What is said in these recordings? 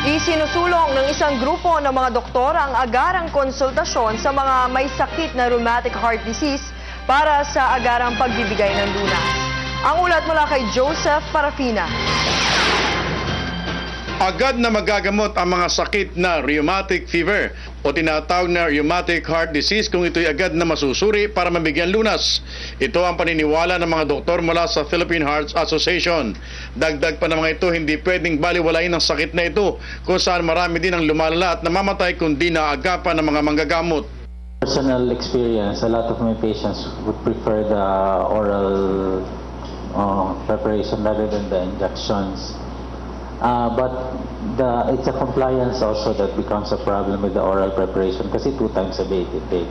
Isinusulong ng isang grupo ng mga doktor ang agarang konsultasyon sa mga may sakit na rheumatic heart disease para sa agarang pagbibigay ng lunas. Ang ulat mula kay Joseph Parafina. Agad na magagamot ang mga sakit na rheumatic fever o tinatawag na rheumatic heart disease kung ito'y agad na masusuri para mabigyan lunas. Ito ang paniniwala ng mga doktor mula sa Philippine Heart Association. Dagdag pa ng mga ito, hindi pwedeng baliwalain ang sakit na ito kung saan marami din ang lumalala at namamatay kung di naagapan ng mga manggagamot. Personal experience, a lot of my patients would prefer the oral preparation rather than the injections. But it's a compliance also that becomes a problem with the oral preparation kasi 2 times a day they take.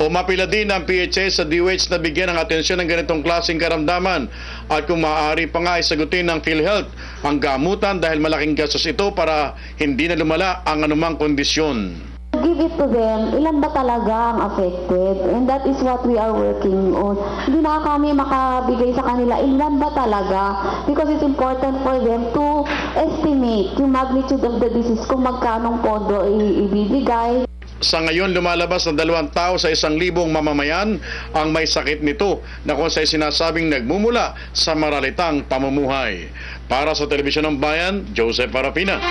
Umapila din ang PHA sa DOH na bigyan ng atensyon ng ganitong klaseng karamdaman at kung maaari pa nga ay sagutin ng PhilHealth ang gamutan dahil malaking gastos ito para hindi na lumala ang anumang kondisyon. Give it to them, ilan ba talaga ang affected? And that is what we are working on. Hindi na kami makabigay sa kanila, ilan ba talaga? Because it's important for them to estimate yung magnitude of the disease kung magkanong pondo ibibigay. Sa ngayon, lumalabas na 2 tao sa 1,000 mamamayan ang may sakit nito na kung sa'y sinasabing nagmumula sa maralitang pamumuhay. Para sa Telebisyon ng Bayan, Joseph Parafina.